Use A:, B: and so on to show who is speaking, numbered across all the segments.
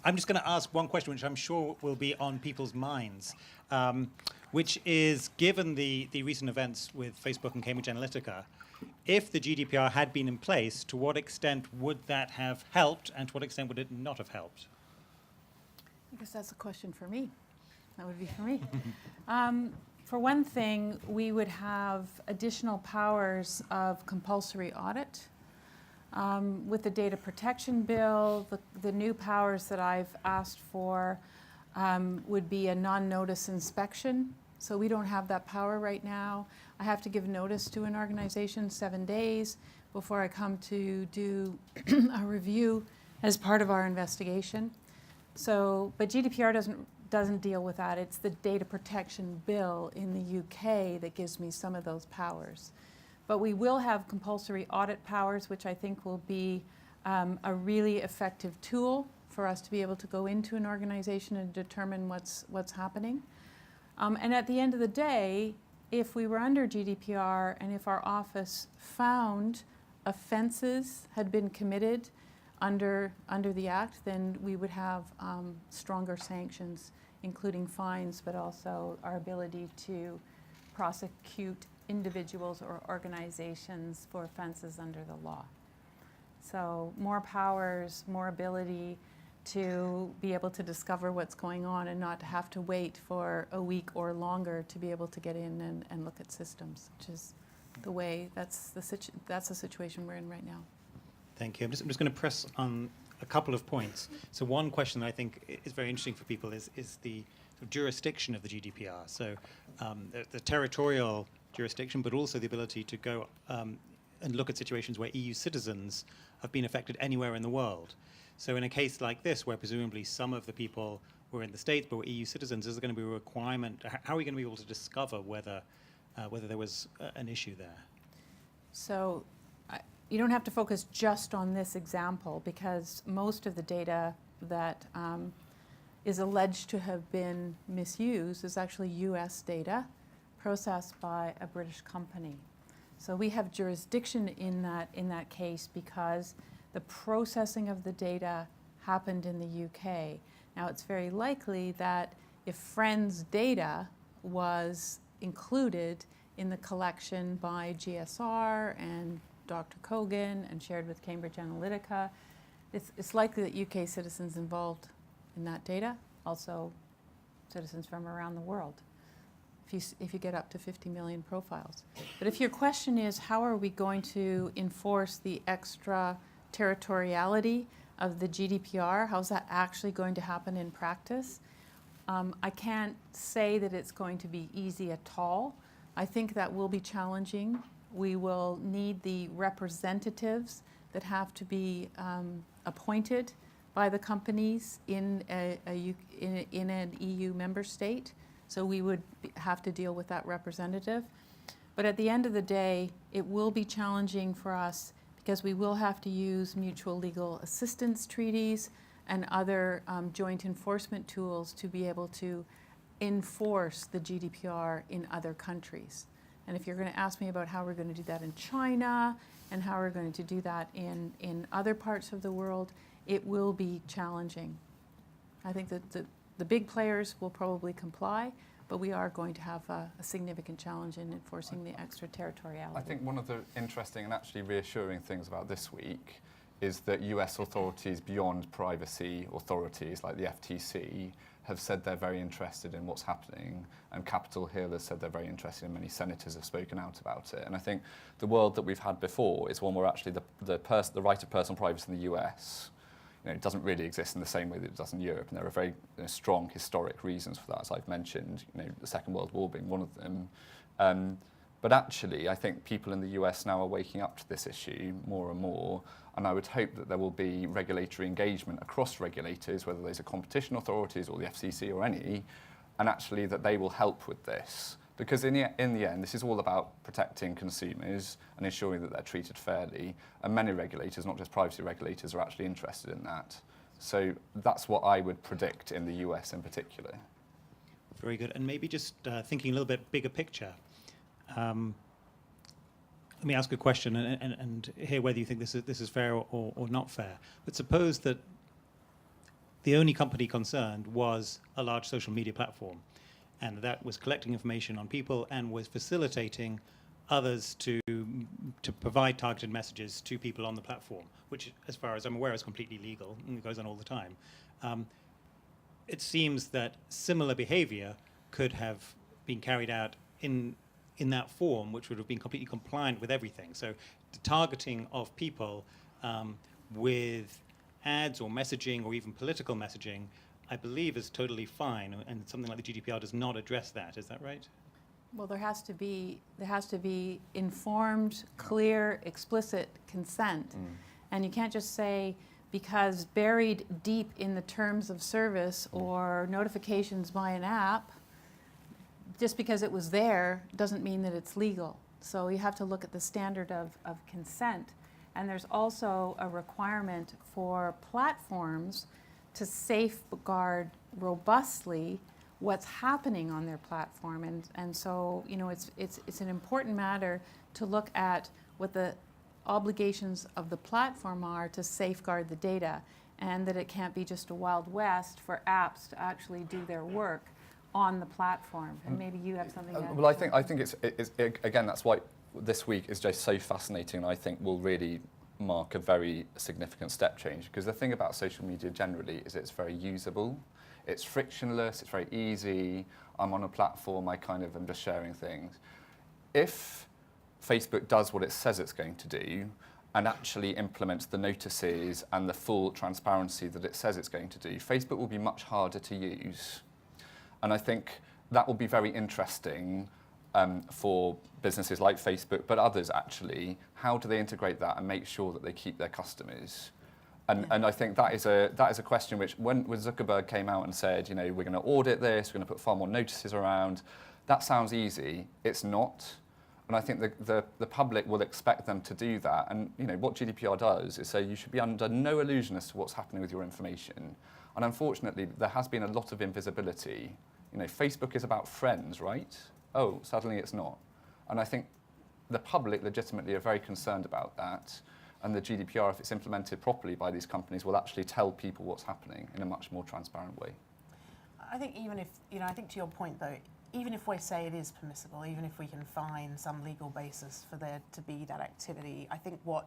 A: I'm just going to ask one question, which I'm sure will be on people's minds, which is, given the recent events with Facebook and Cambridge Analytica, if the GDPR had been in place, to what extent would that have helped, and to what extent would it not have helped?
B: I guess that's a question for me. That would be for me. For one thing, we would have additional powers of compulsory audit. With the data protection bill, the new powers that I've asked for would be a non-notice inspection. So we don't have that power right now. I have to give notice to an organization 7 days before I come to do a review as part of our investigation. So, but GDPR doesn't deal with that. It's the data protection bill in the UK that gives me some of those powers. But we will have compulsory audit powers, which I think will be a really effective tool for us to be able to go into an organization and determine what's happening. And at the end of the day, if we were under GDPR and if our office found offenses had been committed under the Act, then we would have stronger sanctions, including fines, but also our ability to prosecute individuals or organizations for offenses under the law. So more powers, more ability to be able to discover what's going on and not have to wait for a week or longer to be able to get in and look at systems, which is the way, that's the situation we're in right now.
A: Thank you. I'm just going to press on a couple of points. So one question that I think is very interesting for people is the sort of jurisdiction of the GDPR. So the territorial jurisdiction, but also the ability to go and look at situations where EU citizens have been affected anywhere in the world. So in a case like this, where presumably some of the people were in the States but were EU citizens, is there going to be a requirement? How are we going to be able to discover whether there was an issue there?
B: So you don't have to focus just on this example, because most of the data that is alleged to have been misused is actually US data processed by a British company. So we have jurisdiction in that case because the processing of the data happened in the UK. Now, it's very likely that if Friends' data was included in the collection by GSR and Dr. Kogan and shared with Cambridge Analytica, it's likely that UK citizens involved in that data, also citizens from around the world, if you get up to 50 million profiles. But if your question is, how are we going to enforce the extraterritoriality of the GDPR, how's that actually going to happen in practice? I can't say that it's going to be easy at all. I think that will be challenging. We will need the representatives that have to be appointed by the companies in an EU member state. So we would have to deal with that representative. But at the end of the day, it will be challenging for us because we will have to use mutual legal assistance treaties and other joint enforcement tools to be able to enforce the GDPR in other countries. And if you're going to ask me about how we're going to do that in China and how we're going to do that in other parts of the world, it will be challenging. I think that the big players will probably comply, but we are going to have a significant challenge in enforcing the extraterritoriality.
C: I think one of the interesting and actually reassuring things about this week is that US authorities beyond privacy authorities like the FTC have said they're very interested in what's happening, and Capitol Hill has said they're very interested, and many senators have spoken out about it. And I think the world that we've had before is one where actually the right of personal privacy in the US, it doesn't really exist in the same way that it does in Europe, and there are very strong historic reasons for that, as I've mentioned, the Second World War being one of them. But actually, I think people in the US now are waking up to this issue more and more, and I would hope that there will be regulatory engagement across regulators, whether those are competition authorities or the FCC or any, and actually that they will help with this. Because in the end, this is all about protecting consumers and ensuring that they're treated fairly. And many regulators, not just privacy regulators, are actually interested in that. So that's what I would predict in the US in particular.
A: Very good. And maybe just thinking a little bit bigger picture. Let me ask a question and hear whether you think this is fair or not fair. But suppose that the only company concerned was a large social media platform, and that was collecting information on people and was facilitating others to provide targeted messages to people on the platform, which, as far as I'm aware, is completely legal and it goes on all the time. It seems that similar behavior could have been carried out in that form, which would have been completely compliant with everything. So the targeting of people with ads or messaging or even political messaging, I believe, is totally fine, and something like the GDPR does not address that. Is that right?
B: Well, there has to be informed, clear, explicit consent. And you can't just say, because buried deep in the terms of service or notifications by an app, just because it was there doesn't mean that it's legal. So you have to look at the standard of consent. And there's also a requirement for platforms to safeguard robustly what's happening on their platform. And so, you know, it's an important matter to look at what the obligations of the platform are to safeguard the data, and that it can't be just a Wild West for apps to actually do their work on the platform. And maybe you have something to add.
C: Well, I think it's again, that's why this week is just so fascinating, and I think will really mark a very significant step change, because the thing about social media generally is it's very usable, it's frictionless, it's very easy. I'm on a platform, I kind of am just sharing things. If Facebook does what it says it's going to do and actually implements the notices and the full transparency that it says it's going to do, Facebook will be much harder to use. And I think that will be very interesting for businesses like Facebook, but others actually. How do they integrate that and make sure that they keep their customers? And I think that is a question which, when Zuckerberg came out and said, you know, we're going to audit this, we're going to put far more notices around, that sounds easy. It's not. And I think the public will expect them to do that. And you know what GDPR does is say you should be under no illusion as to what's happening with your information. And unfortunately, there has been a lot of invisibility. You know, Facebook is about friends, right? Oh, suddenly it's not. And I think the public legitimately are very concerned about that. And the GDPR, if it's implemented properly by these companies, will actually tell people what's happening in a much more transparent way.
D: I think even if, you know, I think to your point though, even if we say it is permissible, even if we can find some legal basis for there to be that activity, I think what,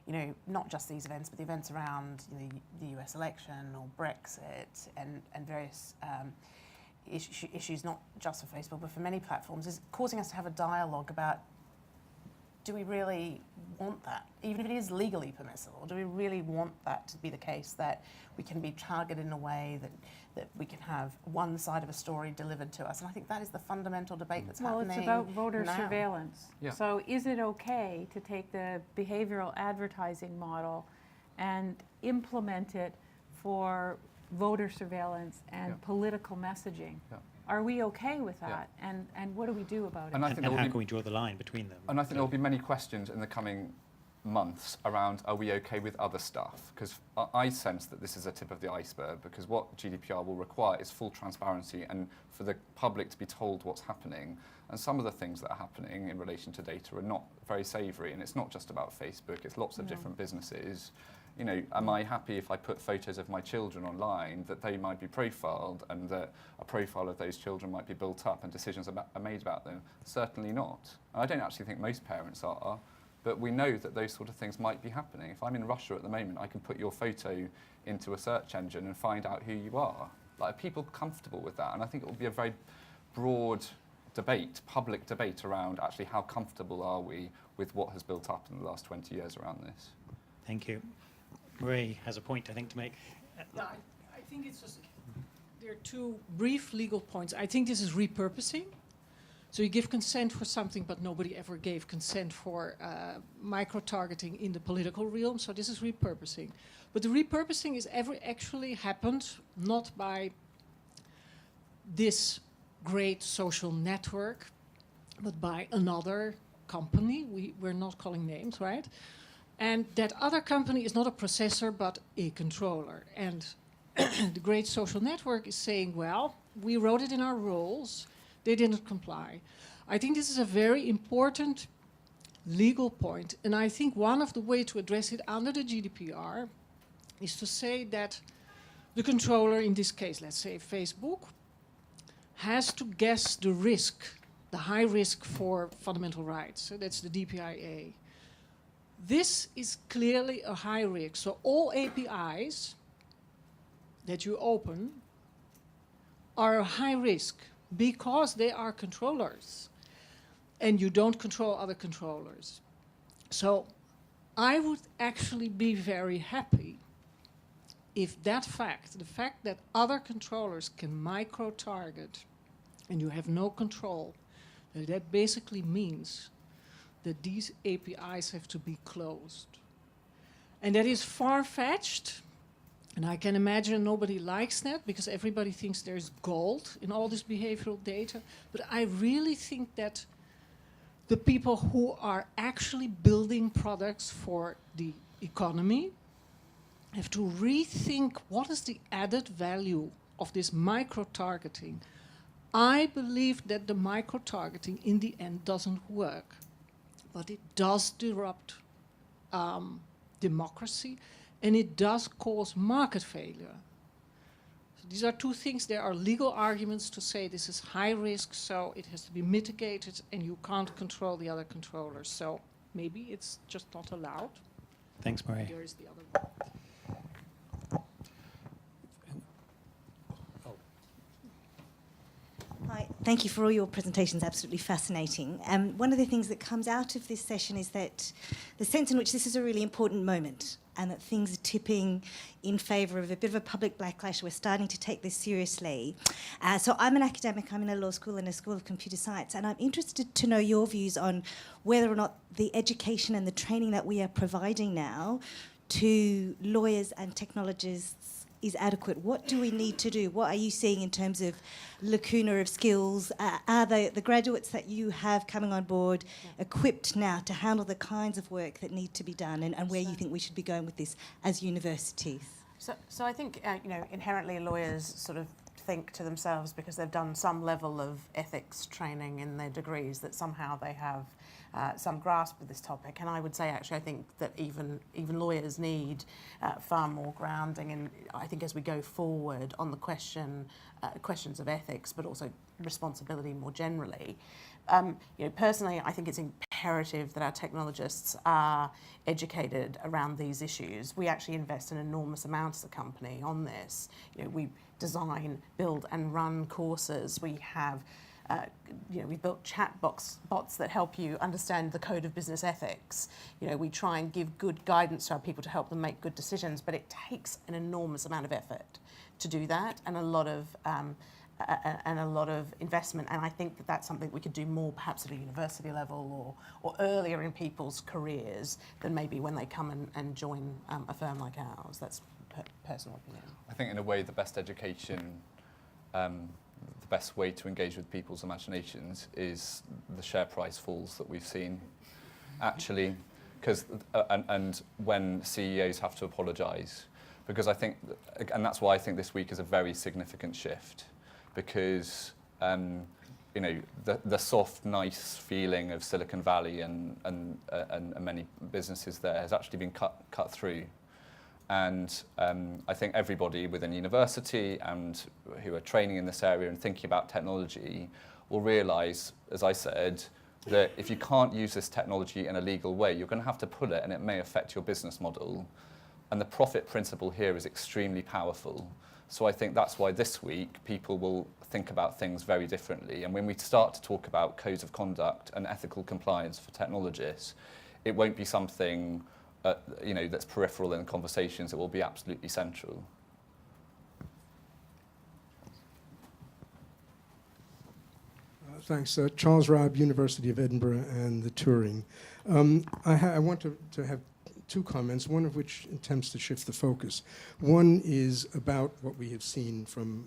D: you know, not just these events, but the events around, you know, the US election or Brexit and various issues, not just for Facebook, but for many platforms, is causing us to have a dialogue about, do we really want that? Even if it is legally permissible, do we really want that to be the case, that we can be targeted in a way that we can have one side of a story delivered to us? And I think that is the fundamental debate that's happening now.
B: Well, it's about voter surveillance.
C: Yeah.
B: So is it okay to take the behavioral advertising model and implement it for voter surveillance and political messaging?
C: Yeah.
B: Are we okay with that? And what do we do about it?
C: And I think
A: And how can we draw the line between them?
C: And I think there will be many questions in the coming months around, are we okay with other stuff? Because I sense that this is a tip of the iceberg, because what GDPR will require is full transparency and for the public to be told what's happening. And some of the things that are happening in relation to data are not very savoury, and it's not just about Facebook, it's lots of different businesses. You know, am I happy if I put photos of my children online that they might be profiled and that a profile of those children might be built up and decisions are made about them? Certainly not. I don't actually think most parents are, but we know that those sort of things might be happening. If I'm in Russia at the moment, I can put your photo into a search engine and find out who you are. Like, are people comfortable with that? And I think it will be a very broad debate, public debate around actually how comfortable are we with what has built up in the last 20 years around this.
A: Thank you. Ray has a point, I think, to make.
E: Yeah, I think it's just, there are two brief legal points. I think this is repurposing. So you give consent for something, but nobody ever gave consent for micro-targeting in the political realm. So this is repurposing. But the repurposing is actually happened not by this great social network, but by another company. We're not calling names, right? And that other company is not a processor, but a controller. And the great social network is saying, well, we wrote it in our rules. They didn't comply. I think this is a very important legal point. And I think one of the ways to address it under the GDPR is to say that The controller, in this case, let's say Facebook, has to guess the risk, the high risk for fundamental rights. So that's the DPIA. This is clearly a high risk. So all APIs that you open are a high risk because they are controllers and you don't control other controllers. So I would actually be very happy if that fact, the fact that other controllers can micro-target and you have no control, that basically means that these APIs have to be closed. And that is far-fetched, and I can imagine nobody likes that because everybody thinks there's gold in all this behavioral data, but I really think that the people who are actually building products for the economy have to rethink what is the added value of this micro-targeting. I believe that the micro-targeting in the end doesn't work, but it does disrupt democracy and it does cause market failure. So these are two things. There are legal arguments to say this is high risk, so it has to be mitigated and you can't control the other controllers. So maybe it's just not allowed.
A: Thanks, Marie.
E: There is the other one.
F: Hi, thank you for all your presentations, absolutely fascinating. One of the things that comes out of this session is that the sense in which this is a really important moment and that things are tipping in favour of a bit of a public backlash. We're starting to take this seriously. So I'm an academic, I'm in a law school and a school of computer science, and I'm interested to know your views on whether or not the education and the training that we are providing now to lawyers and technologists is adequate. What do we need to do? What are you seeing in terms of lacuna of skills? Are the graduates that you have coming on board equipped now to handle the kinds of work that need to be done, and where you think we should be going with this as universities?
D: So I think, inherently lawyers sort of think to themselves, because they've done some level of ethics training in their degrees, that somehow they have some grasp of this topic. And I would say, actually, I think that even lawyers need far more grounding. And I think as we go forward on the questions of ethics, but also responsibility more generally, personally, I think it's imperative that our technologists are educated around these issues. We actually invest an enormous amount as a company on this. We design, build, and run courses. We have we've built chat bots that help you understand the code of business ethics. We try and give good guidance to our people to help them make good decisions, but it takes an enormous amount of effort to do that, and a lot of investment. And I think that that's something we could do more, perhaps at a university level or earlier in people's careers than maybe when they come and join a firm like ours. That's personal opinion.
C: I think in a way the best education, the best way to engage with people's imaginations is the share price falls that we've seen, actually, because and when CEOs have to apologise, because I think, and that's why I think this week is a very significant shift, because the soft, nice feeling of Silicon Valley and many businesses there has actually been cut through. And I think everybody within university and who are training in this area and thinking about technology will realise, as I said, that if you can't use this technology in a legal way, you're going to have to pull it and it may affect your business model. And the profit principle here is extremely powerful. So I think that's why this week people will think about things very differently. And when we start to talk about codes of conduct and ethical compliance for technologists, it won't be something that's peripheral in conversations. It will be absolutely central.
G: Thanks. Charles Rabb, University of Edinburgh and the Turing. I want to have two comments, one of which attempts to shift the focus. One is about what we have seen from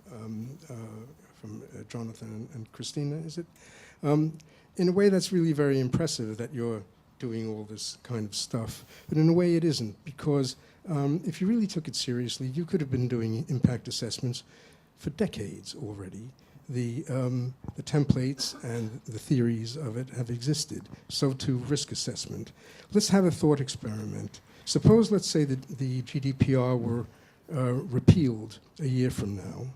G: Jonathan and Christina, is it? In a way that's really very impressive that you're doing all this kind of stuff, but in a way it isn't, because if you really took it seriously, you could have been doing impact assessments for decades already. The templates and the theories of it have existed. So too risk assessment. Let's have a thought experiment. Suppose, let's say, that the GDPR were repealed a year from now,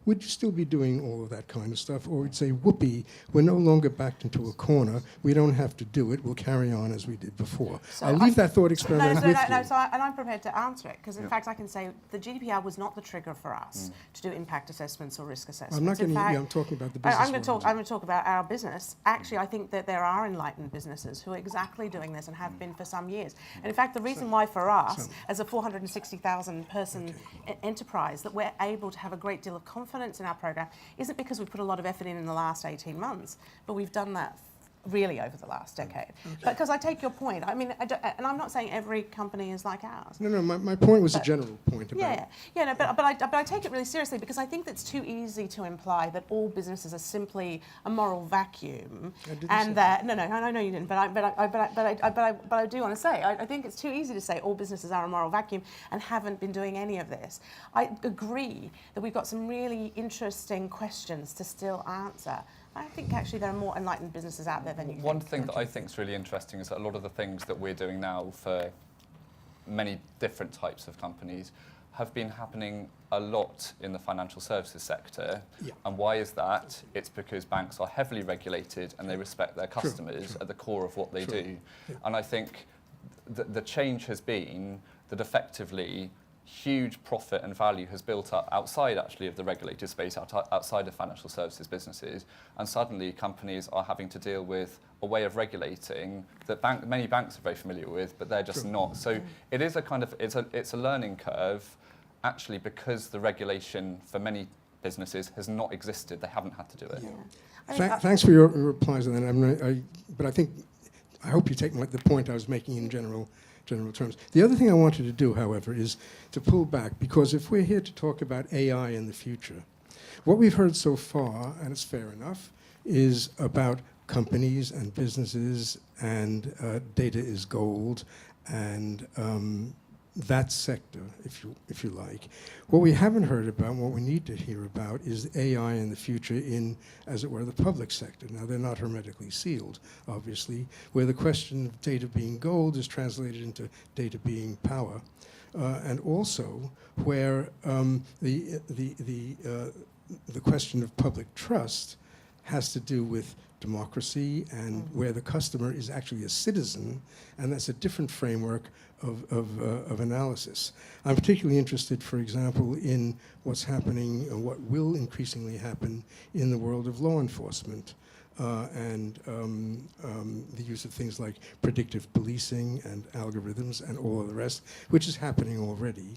G: would you still be doing all of that kind of stuff? Or would you say, whoopee, we're no longer backed into a corner, we don't have to do it, we'll carry on as we did before?
D: So
G: I'll leave that thought experiment with you.
D: And I'm prepared to answer it, because in fact I can say the GDPR was not the trigger for us to do impact assessments or risk assessments.
G: I'm not
D: In
G: getting
D: fact,
G: I'm talking about the business
D: I'm going
G: world.
D: to talk about our business. Actually, I think that there are enlightened businesses who are exactly doing this and have been for some years. And in fact, the reason why for us, as a 460,000 person enterprise, that we're able to have a great deal of confidence in our program isn't because we've put a lot of effort in the last 18 months, but we've done that really over the last decade. Because I take your point. I mean, and I'm not saying every company is like ours.
G: No, my point was a general point about...
D: But I take it really seriously, because I think that's too easy to imply that all businesses are simply a moral vacuum.
G: I didn't
D: And
G: say
D: that no, I know you didn't, but I do want to say I think it's too easy to say all businesses are a moral vacuum and haven't been doing any of this. I agree that we've got some really interesting questions to still answer. I think actually there are more enlightened businesses out there than you think.
C: One thing that I think is really interesting is that a lot of the things that we're doing now for many different types of companies have been happening a lot in the financial services sector.
G: Yeah.
C: And why is that? It's because banks are heavily regulated and they respect their customers at the core of what they do.
G: Yeah.
C: And I think the change has been that effectively huge profit and value has built up outside actually of the regulated space, outside of financial services businesses, and suddenly companies are having to deal with a way of regulating that many banks are very familiar with, but they're just not. So it is a kind of, it's a learning curve, actually, because the regulation for many businesses has not existed. They haven't had to do it.
D: Yeah.
G: Thanks for your replies on that. But I hope you take the point I was making in general terms. The other thing I wanted to do, however, is to pull back, because if we're here to talk about AI in the future, what we've heard so far, and it's fair enough, is about companies and businesses and data is gold and that sector, if you like. What we haven't heard about, what we need to hear about, is AI in the future in, as it were, the public sector. Now, they're not hermetically sealed, obviously, where the question of data being gold is translated into data being power, and also where the question of public trust has to do with democracy and where the customer is actually a citizen, and that's a different framework of analysis. I'm particularly interested, for example, in what's happening, or what will increasingly happen in the world of law enforcement, and the use of things like predictive policing and algorithms and all of the rest, which is happening already.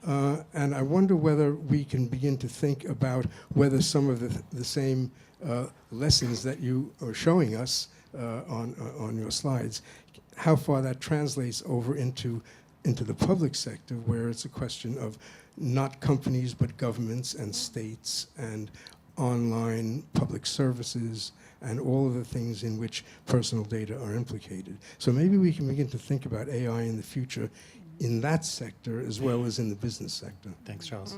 G: And I wonder whether we can begin to think about whether some of the same lessons that you are showing us on your slides, how far that translates over into the public sector, where it's a question of not companies but governments and states and online public services and all of the things in which personal data are implicated. So maybe we can begin to think about AI in the future in that sector as well as in the business sector.
A: Thanks, Charles.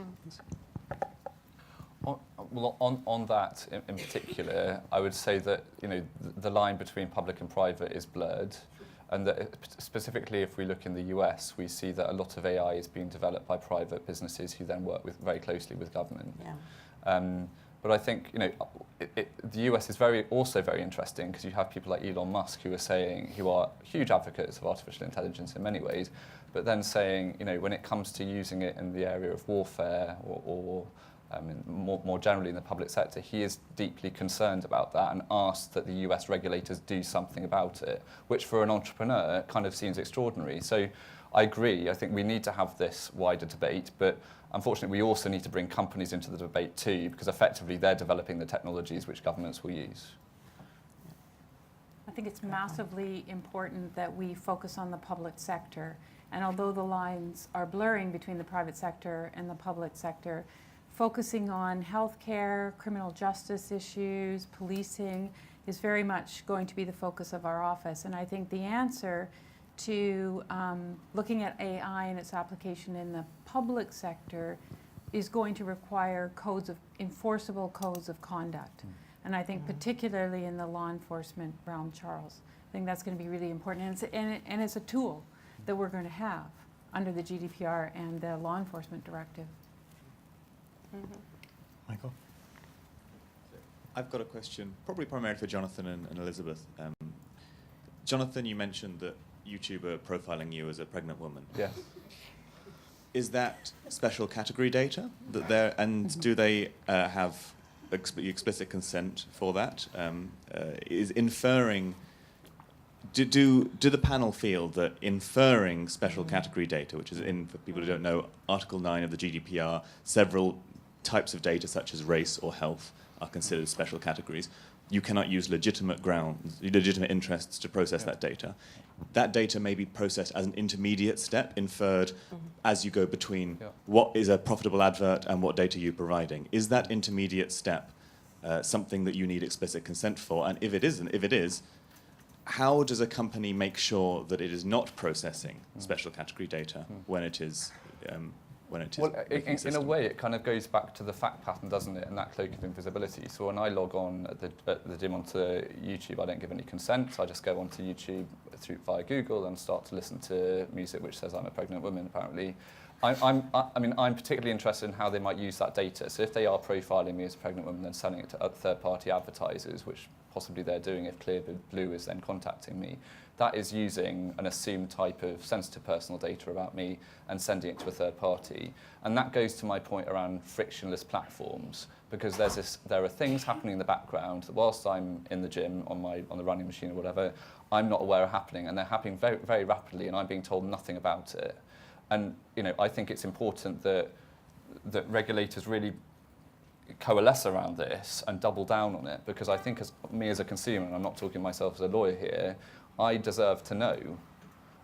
C: Well, on that in particular, I would say that the line between public and private is blurred, and that specifically if we look in the US, we see that a lot of AI is being developed by private businesses who then work very closely with government.
D: Yeah.
C: But I think the US is also very interesting, because you have people like Elon Musk who are huge advocates of artificial intelligence in many ways, but then saying when it comes to using it in the area of warfare or more generally in the public sector, he is deeply concerned about that and asked that the US regulators do something about it, which for an entrepreneur kind of seems extraordinary. So I agree, I think we need to have this wider debate, but unfortunately we also need to bring companies into the debate too, because effectively they're developing the technologies which governments will use.
B: I think it's massively important that we focus on the public sector. And although the lines are blurring between the private sector and the public sector, focusing on healthcare, criminal justice issues, policing is very much going to be the focus of our office. And I think the answer to looking at AI and its application in the public sector is going to require enforceable codes of conduct. And I think particularly in the law enforcement realm, Charles, I think that's going to be really important. And it's a tool that we're going to have. under the GDPR and the law enforcement directive.
A: Michael?
H: I've got a question, probably primarily for Jonathan and Elizabeth. Jonathan, you mentioned that YouTube are profiling you as a pregnant woman.
C: Yes.
H: Is that special category data that they're, and do they have explicit consent for that? Is inferring, do the panel feel that inferring special category data, which is in, for people who don't know, Article 9 of the GDPR, several types of data such as race or health are considered special categories. You cannot use legitimate grounds, legitimate interests to process that data. That data may be processed as an intermediate step, inferred as you go between what is a profitable advert and what data you're providing. Is that intermediate step something that you need explicit consent for? And if it is, how does a company make sure that it is not processing special category data when it is? Well,
C: in a way, it kind of goes back to the fact pattern, doesn't it, and that cloak of invisibility. So when I log on at the gym onto YouTube, I don't give any consent. I just go onto YouTube via Google and start to listen to music which says I'm a pregnant woman, apparently. I'm particularly interested in how they might use that data. So if they are profiling me as a pregnant woman and selling it to third-party advertisers, which possibly they're doing if Clear Blue is then contacting me, that is using an assumed type of sensitive personal data about me and sending it to a third party. And that goes to my point around frictionless platforms, because there are things happening in the background that whilst I'm in the gym on the running machine or whatever, I'm not aware of happening, and they're happening very, very rapidly, and I'm being told nothing about it. And I think it's important that regulators really coalesce around this and double down on it, because I think as a consumer, and I'm not talking myself as a lawyer here, I deserve to know,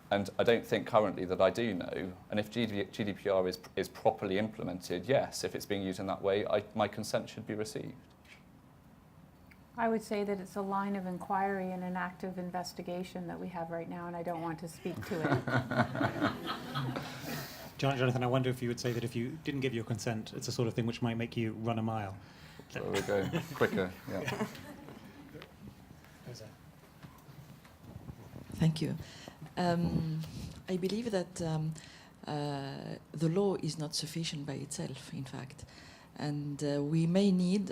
C: and I don't think currently that I do know. And if GDPR is properly implemented, yes, if it's being used in that way, my consent should be received.
B: I would say that it's a line of inquiry and an active investigation that we have right now, and I don't want to speak to it.
A: Jonathan, I wonder if you would say that if you didn't give your consent, it's the sort of thing which might make you run a mile.
C: There we go, quicker, yeah.
I: Thank you. I believe that the law is not sufficient by itself, in fact. And we may need,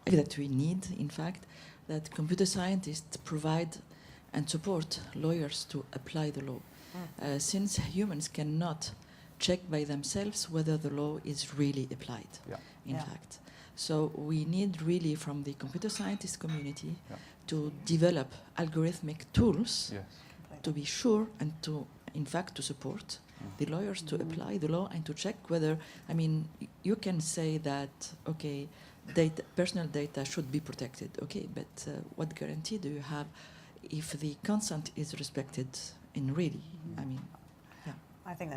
I: in fact, that computer scientists provide and support lawyers to apply the law. Since humans cannot check by themselves whether the law is really applied, in fact. So we need really from the computer scientist community to develop algorithmic tools to be sure and to, in fact, to support the lawyers to apply the law and to check whether, you can say that, okay, personal data should be protected, okay, but what guarantee do you have if the consent is respected in really,
D: I think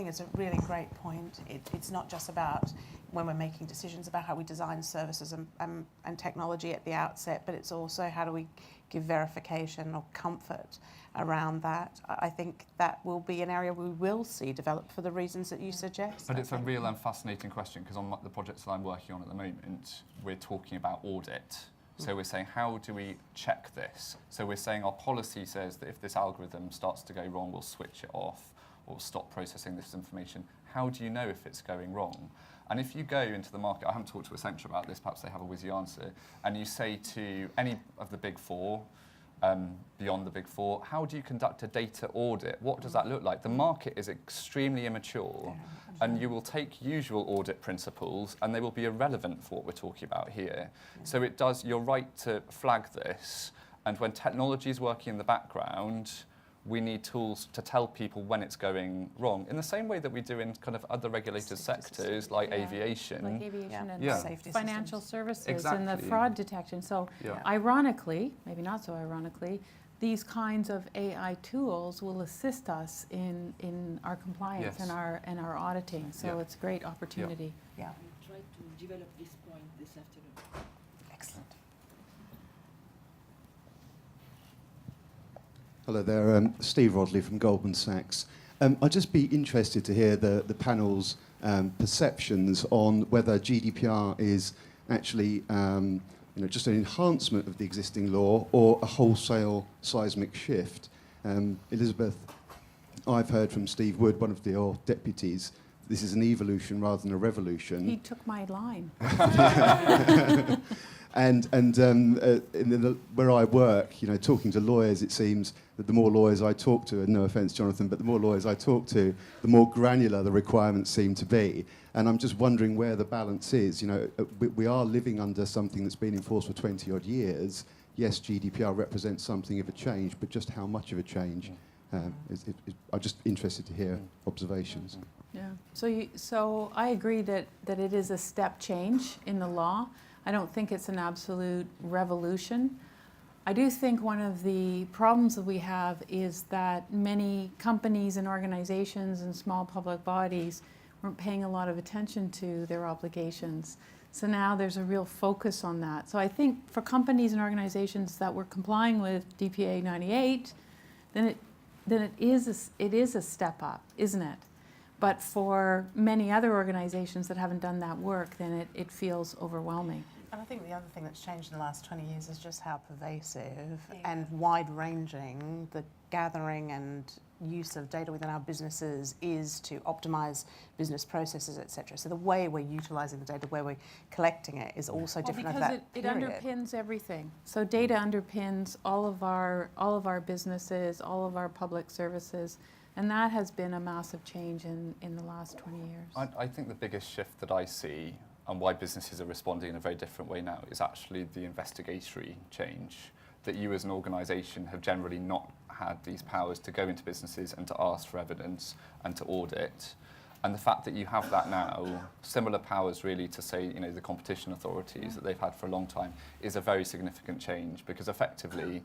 D: it's a really great point. It's not just about when we're making decisions about how we design services and technology at the outset, but it's also how do we give verification or comfort around that. I think that will be an area we will see develop for the reasons that you suggest.
C: But it's a real and fascinating question, because on the projects that I'm working on at the moment, we're talking about audit. So we're saying, how do we check this? So we're saying our policy says that if this algorithm starts to go wrong, we'll switch it off or stop processing this information. How do you know if it's going wrong? And if you go into the market, I haven't talked to Accenture about this, perhaps they have a whizzy answer, and you say to any of the big four, beyond the big four, how do you conduct a data audit? What does that look like? The market is extremely immature, and you will take usual audit principles and they will be irrelevant for what we're talking about here. So you're right to flag this, and when technology is working in the background, we need tools to tell people when it's going wrong, in the same way that we do in kind of other regulated sectors like aviation.
B: Like aviation and
D: safety
B: financial services and the
C: Exactly.
B: fraud detection. So ironically, maybe not so ironically, these kinds of AI tools will assist us in our compliance and our auditing. So it's a great opportunity.
D: Yeah.
I: Try to develop this point this afternoon.
D: Excellent.
J: Hello there, Steve Rodley from Goldman Sachs. I'd just be interested to hear the panel's perceptions on whether GDPR is actually just an enhancement of the existing law or a wholesale seismic shift. Elizabeth, I've heard from Steve Wood, one of your deputies, this is an evolution rather than a revolution.
B: He took my line.
J: And where I work, talking to lawyers, it seems that the more lawyers I talk to, and no offence, Jonathan, but the more lawyers I talk to, the more granular the requirements seem to be. And I'm just wondering where the balance is. We are living under something that's been enforced for 20 odd years. Yes, GDPR represents something of a change, but just how much of a change? I'm just interested to hear observations.
B: Yeah. So I agree that it is a step change in the law. I don't think it's an absolute revolution. I do think one of the problems that we have is that many companies and organizations and small public bodies weren't paying a lot of attention to their obligations. So now there's a real focus on that. So I think for companies and organizations that were complying with DPA 98, then it is a step up, isn't it? But for many other organizations that haven't done that work, then it feels overwhelming.
D: And I think the other thing that's changed in the last 20 years is just how pervasive and wide-ranging the gathering and use of data within our businesses is to optimize business processes, etc. So the way we're utilizing the data, the way we're collecting it is also different over that
B: it
D: period.
B: underpins everything. So data underpins all of our businesses, all of our public services, and that has been a massive change in the last 20 years.
C: I think the biggest shift that I see and why businesses are responding in a very different way now is actually the investigatory change, that you as an organisation have generally not had these powers to go into businesses and to ask for evidence and to audit. And the fact that you have that now, similar powers really to say, the competition authorities that they've had for a long time, is a very significant change, because effectively,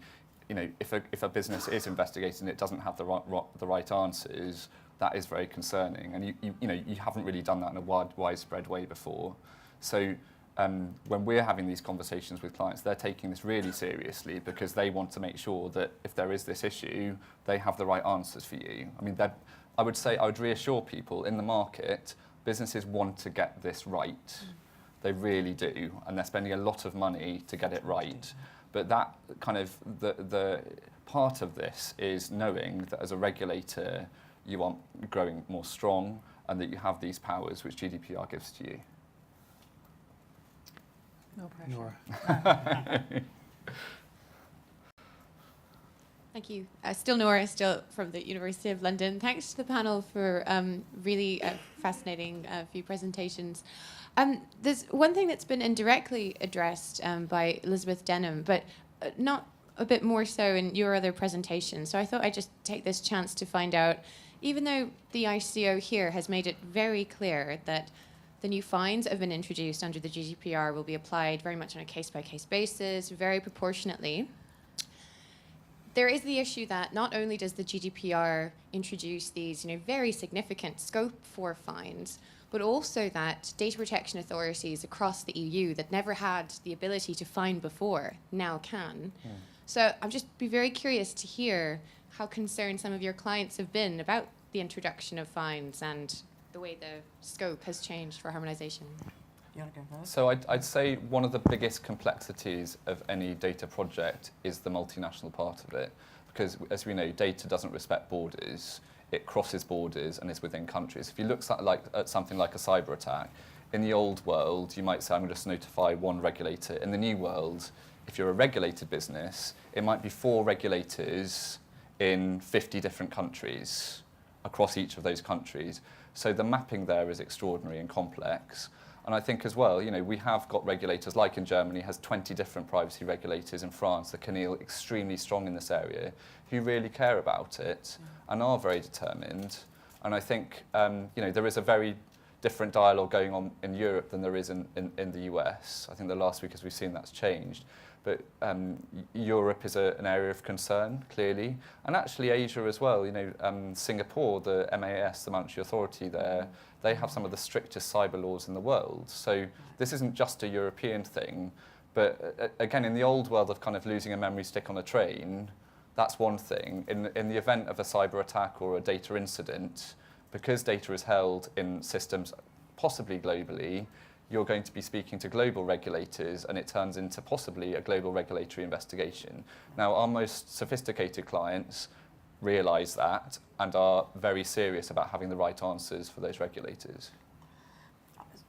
C: if a business is investigating, it doesn't have the right answers, that is very concerning. And you haven't really done that in a widespread way before. So when we're having these conversations with clients, they're taking this really seriously because they want to make sure that if there is this issue, they have the right answers for you. I mean, I would reassure people in the market, businesses want to get this right. They really do, and they're spending a lot of money to get it right. But that kind of, the part of this is knowing that as a regulator, you are growing more strong and that you have these powers which GDPR gives to you.
B: No pressure.
A: Nora.
K: Thank you. Still Nora, still from the University of London. Thanks to the panel for really fascinating few presentations. There's one thing that's been indirectly addressed by Elizabeth Denham, but not a bit more so in your other presentation. So I thought I'd just take this chance to find out, even though the ICO here has made it very clear that the new fines that have been introduced under the GDPR will be applied very much on a case-by-case basis, very proportionately. There is the issue that not only does the GDPR introduce these very significant scope for fines, but also that data protection authorities across the EU that never had the ability to fine before now can. Yeah. So I'd just be very curious to hear how concerned some of your clients have been about the introduction of fines and the way the scope has changed for harmonization.
D: You want to go first?
C: So I'd say one of the biggest complexities of any data project is the multinational part of it, because as we know, data doesn't respect borders. It crosses borders and is within countries. If you look at something like a cyber attack, in the old world, you might say, I'm going to just notify one regulator. In the new world, if you're a regulated business, it might be 4 regulators in 50 different countries across each of those countries. So the mapping there is extraordinary and complex. And I think as well, we have got regulators, like in Germany, has 20 different privacy regulators. In France, the CNIL, extremely strong in this area, who really care about it and are very determined. And I think, there is a very different dialogue going on in Europe than there is in the US. I think the last week, as we've seen, that's changed. But Europe is an area of concern, clearly. And actually Asia as well. Singapore, the MAS, the Monetary Authority there, they have some of the strictest cyber laws in the world. So this isn't just a European thing. But again, in the old world of kind of losing a memory stick on a train, that's one thing. In the event of a cyber attack or a data incident, because data is held in systems, possibly globally, you're going to be speaking to global regulators, and it turns into possibly a global regulatory investigation. Now, our most sophisticated clients realise that and are very serious about having the right answers for those regulators?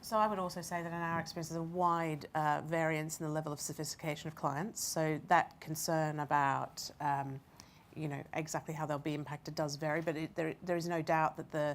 D: So I would also say that in our experience there's a wide variance in the level of sophistication of clients. So that concern about exactly how they'll be impacted does vary, but there is no doubt that the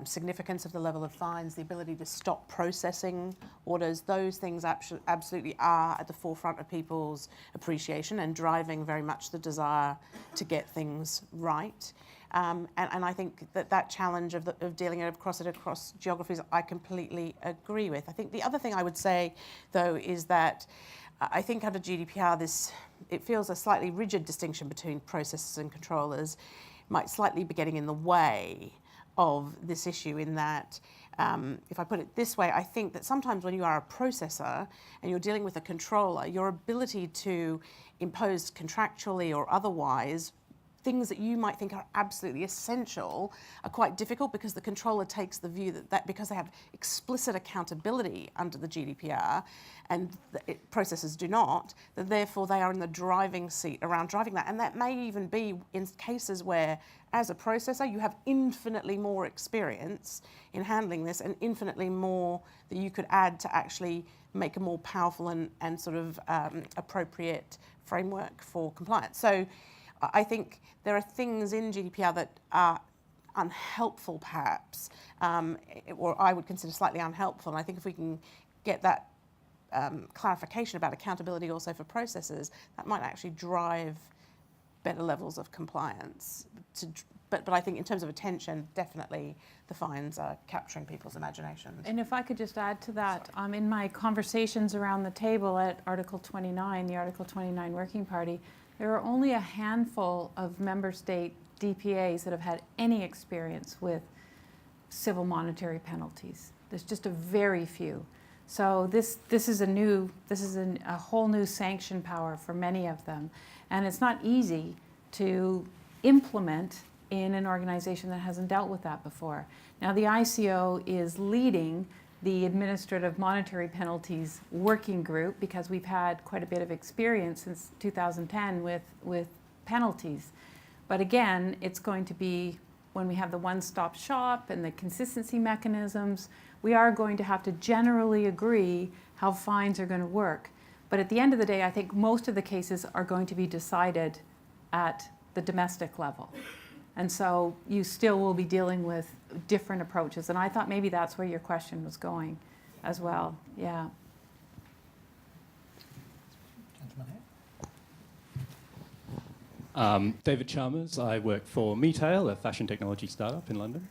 D: significance of the level of fines, the ability to stop processing orders, those things absolutely are at the forefront of people's appreciation and driving very much the desire to get things right. And I think that challenge of dealing it across geographies, I completely agree with. I think the other thing I would say, though, is that I think under GDPR, it feels a slightly rigid distinction between processors and controllers might slightly be getting in the way of this issue in that, if I put it this way, I think that sometimes when you are a processor and you're dealing with a controller, your ability to impose contractually or otherwise things that you might think are absolutely essential are quite difficult because the controller takes the view that because they have explicit accountability under the GDPR and processors do not, that therefore they are in the driving seat around driving that. And that may even be in cases where, as a processor, you have infinitely more experience in handling this and infinitely more that you could add to actually make a more powerful and sort of appropriate framework for compliance. So I think there are things in GDPR that are unhelpful, perhaps, or I would consider slightly unhelpful. And I think if we can get that clarification about accountability also for processors, that might actually drive better levels of compliance. But I think in terms of attention, definitely the fines are capturing people's imaginations.
B: And if I could just add to that, in my conversations around the table at Article 29, the Article 29 Working Party, there are only a handful of member state DPAs that have had any experience with civil monetary penalties. There's just a very few. So this is a whole new sanction power for many of them. And it's not easy to implement in an organization that hasn't dealt with that before. Now the ICO is leading the administrative monetary penalties working group because we've had quite a bit of experience since 2010 with penalties. But again, it's going to be when we have the one-stop shop and the consistency mechanisms, we are going to have to generally agree how fines are going to work. But at the end of the day, I think most of the cases are going to be decided at the domestic level. And so you still will be dealing with different approaches. And I thought maybe that's where your question was going as well. Yeah.
L: David Chalmers. I work for Metail, a fashion technology startup in London.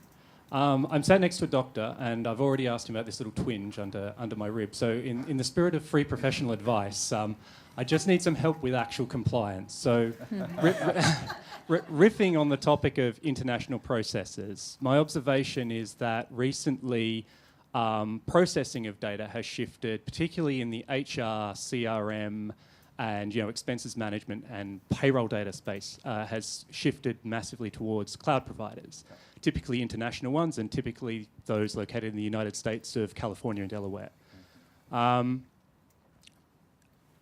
L: I'm sat next to a doctor, and I've already asked him about this little twinge under my rib. So in the spirit of free professional advice, I just need some help with actual compliance. So riffing on the topic of international processes, my observation is that recently processing of data has shifted, particularly in the HR, CRM, and expenses management and payroll data space has shifted massively towards cloud providers, typically international ones and typically those located in the United States of California and Delaware.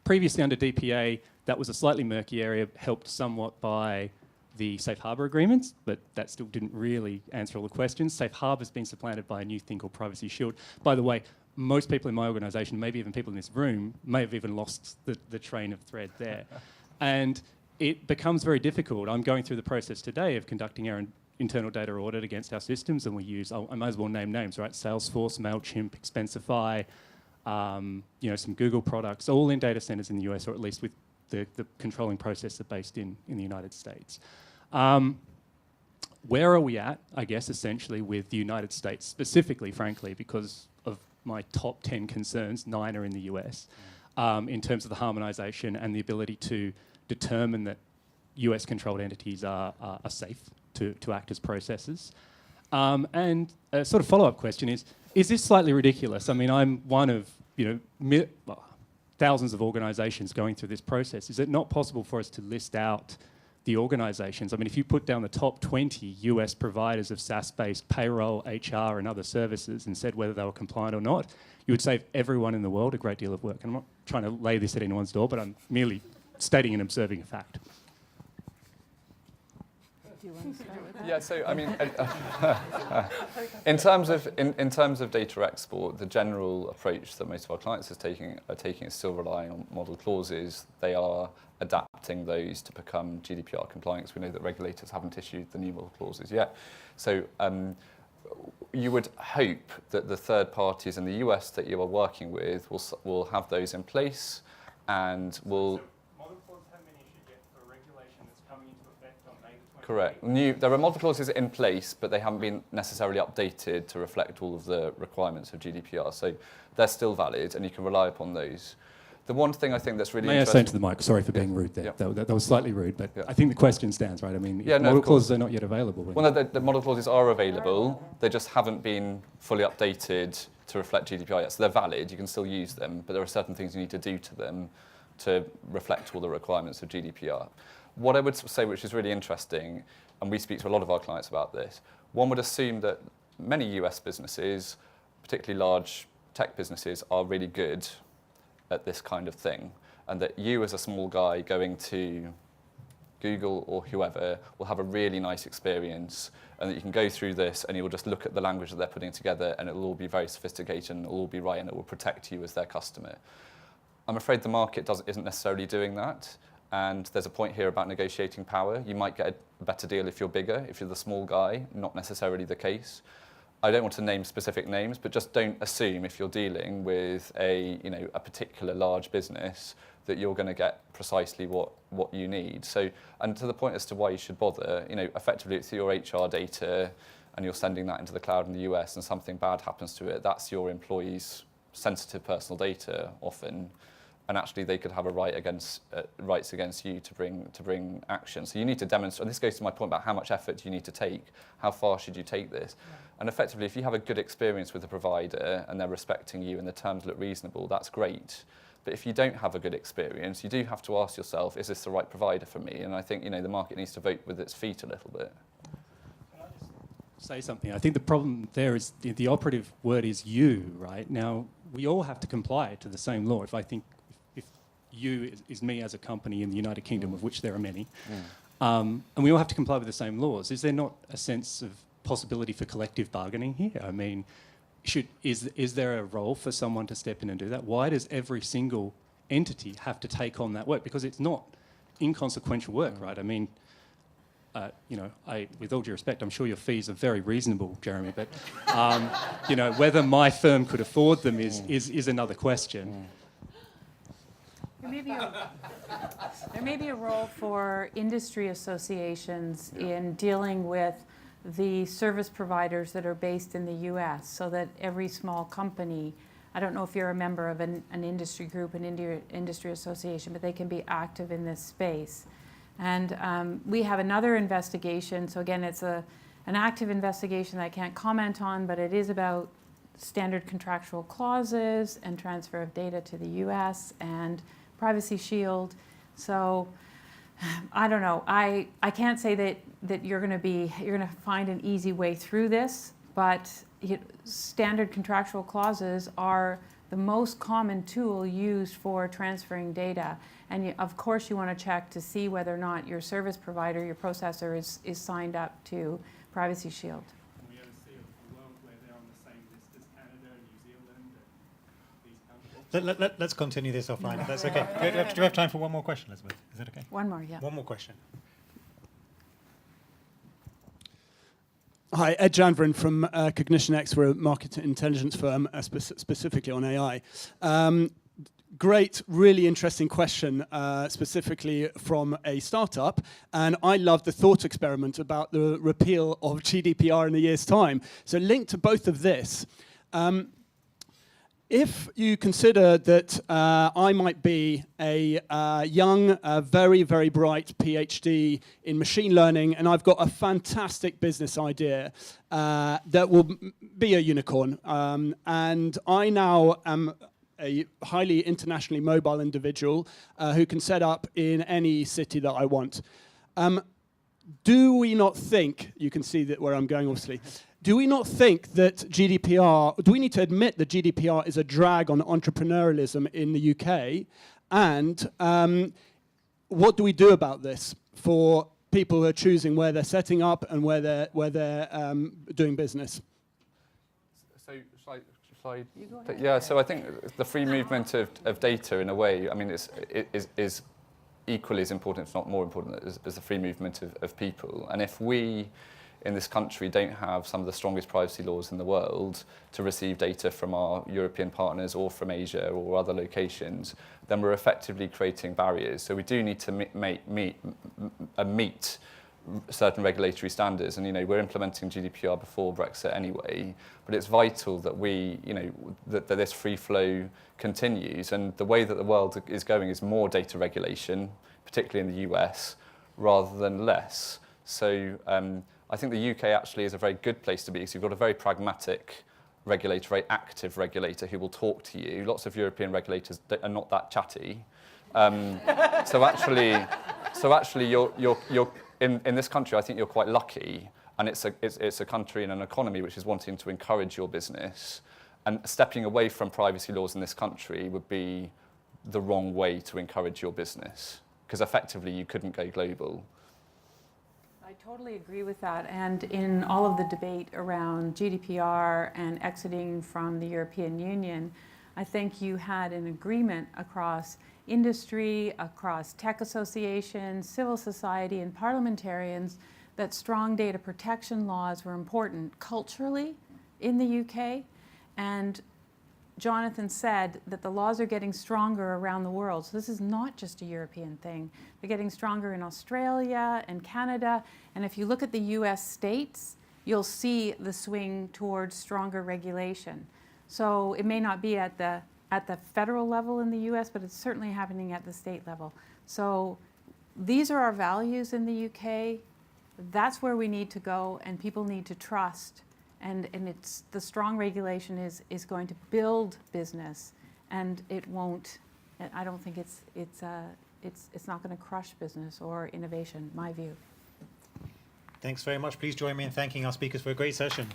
L: Previously under DPA, that was a slightly murky area, helped somewhat by the safe harbour agreements, but that still didn't really answer all the questions. Safe harbour has been supplanted by a new thing called Privacy Shield. By the way, most people in my organisation, maybe even people in this room, may have even lost the train of thread there. And it becomes very difficult. I'm going through the process today of conducting our internal data audit against our systems, and we use, I might as well name names, right? Salesforce, MailChimp, Expensify, some Google products, all in data centres in the US, or at least with the controlling processor based in the United States. Where are we at, I guess, essentially with the United States specifically, frankly, because of my top 10 concerns, 9 are in the US, in terms of the harmonisation and the ability to determine that US-controlled entities are safe to act as processors. And a sort of follow-up question is this slightly ridiculous? I mean, I'm one of thousands of organisations going through this process. Is it not possible for us to list out the organisations? I mean, if you put down the top 20 US providers of SaaS-based payroll, HR and other services and said whether they were compliant or not, you would save everyone in the world a great deal of work. And I'm not trying to lay this at anyone's door, but I'm merely stating and observing a fact.
B: Do you want to start with that?
C: Yeah, so I mean, in terms of data export, the general approach that most of our clients are taking is still relying on model clauses. They are adapting those to become GDPR compliant. We know that regulators haven't issued the new model clauses yet. So you would hope that the third parties in the US that you are working with will have those in place and will. Correct. There are model clauses in place, but they haven't been necessarily updated to reflect all of the requirements of GDPR. So they're still valid, and you can rely upon those. The one thing I think that's really
L: May I
C: interesting...
L: say to the mic, sorry for being rude there.
C: Yeah.
L: That was slightly rude, but
C: Yeah.
L: I think the question stands, right? I mean,
C: Yeah, no,
L: model
C: of course.
L: clauses are not yet available.
C: Well, no, the model clauses are available. They just haven't been fully updated to reflect GDPR yet. So they're valid. You can still use them, but there are certain things you need to do to them to reflect all the requirements of GDPR. What I would say, which is really interesting, and we speak to a lot of our clients about this, one would assume that many US businesses, particularly large tech businesses, are really good at this kind of thing, and that you as a small guy going to Google or whoever will have a really nice experience, and that you can go through this and you'll just look at the language that they're putting together and it will all be very sophisticated and it will all be right and it will protect you as their customer. I'm afraid the market isn't necessarily doing that. And there's a point here about negotiating power. You might get a better deal if you're bigger, if you're the small guy, not necessarily the case. I don't want to name specific names, but just don't assume if you're dealing with a particular large business that you're going to get precisely what you need. So, and to the point as to why you should bother, effectively it's your HR data and you're sending that into the cloud in the US and something bad happens to it, that's your employees' sensitive personal data often. And actually they could have a rights against you to bring action. So you need to demonstrate, and this goes to my point about how much effort do you need to take, how far should you take this? Yeah. And effectively, if you have a good experience with the provider and they're respecting you and the terms look reasonable, that's great. But if you don't have a good experience, you do have to ask yourself, is this the right provider for me? And I think the market needs to vote with its feet a little bit.
L: Can I just say something? I think the problem there is the operative word is you, right? Now, we all have to comply to the same law. If you is me as a company in the United Kingdom, of which there are many, and we all have to comply with the same laws. Is there not a sense of possibility for collective bargaining here? I mean, is there a role for someone to step in and do that? Why does every single entity have to take on that work? Because it's not inconsequential work, right? I mean, with all due respect, I'm sure your fees are very reasonable, Jeremy, but whether my firm could afford them is another question.
B: There may be a role for industry associations in dealing with the service providers that are based in the US, so that every small company, I don't know if you're a member of an industry group, an industry association, but they can be active in this space. And we have another investigation, so again, it's an active investigation that I can't comment on, but it is about standard contractual clauses and transfer of data to the US and Privacy Shield. So I don't know. I can't say that you're going to find an easy way through this, but standard contractual clauses are the most common tool used for transferring data. And of course you want to check to see whether or not your service provider, your processor is signed up to Privacy Shield.
L: Can we ever see a world where they're on the same list as Canada and New Zealand and these countries?
A: Let's continue this offline, if that's okay. Do you have time for one more question, Elizabeth? Is that okay?
B: One more, yeah.
A: One more question.
M: Hi, Ed Janvrin from Cognition X. We're a market intelligence firm specifically on AI. Great, really interesting question, specifically from a startup. And I love the thought experiment about the repeal of GDPR in a year's time. So linked to both of this, if you consider that I might be a young, very, very bright PhD in machine learning, and I've got a fantastic business idea that will be a unicorn, and I now am a highly internationally mobile individual who can set up in any city that I want. Do we not think, you can see that where I'm going obviously, do we not think that GDPR, do we need to admit that GDPR is a drag on entrepreneurialism in the UK? And what do we do about this for people who are choosing where they're setting up and where they're doing business.
C: So shall I yeah, so I think the free movement of data, in a way, I mean, is equally as important, if not more important, as the free movement of people. And if we, in this country, don't have some of the strongest privacy laws in the world to receive data from our European partners or from Asia or other locations, then we're effectively creating barriers. So we do need to meet certain regulatory standards, and we're implementing GDPR before Brexit anyway, but it's vital that that this free flow continues, and the way that the world is going is more data regulation, particularly in the US, rather than less. So I think the UK actually is a very good place to be, because you've got a very pragmatic regulator, very active regulator who will talk to you. Lots of European regulators are not that chatty. So actually you're in this country, I think you're quite lucky, and it's a country and an economy which is wanting to encourage your business, and stepping away from privacy laws in this country would be the wrong way to encourage your business, because effectively you couldn't go global.
B: I totally agree with that. And in all of the debate around GDPR and exiting from the European Union, I think you had an agreement across industry, across tech associations, civil society, and parliamentarians that strong data protection laws were important culturally in the UK. And Jonathan said that the laws are getting stronger around the world. So this is not just a European thing. They're getting stronger in Australia and Canada. And if you look at the US states, you'll see the swing towards stronger regulation. So it may not be at the federal level in the US, but it's certainly happening at the state level. So these are our values in the UK. That's where we need to go, and people need to trust. And it's the strong regulation is going to build business, and it won't. I don't think it's not going to crush business or innovation. My view.
A: Thanks very much. Please join me in thanking our speakers for a great session.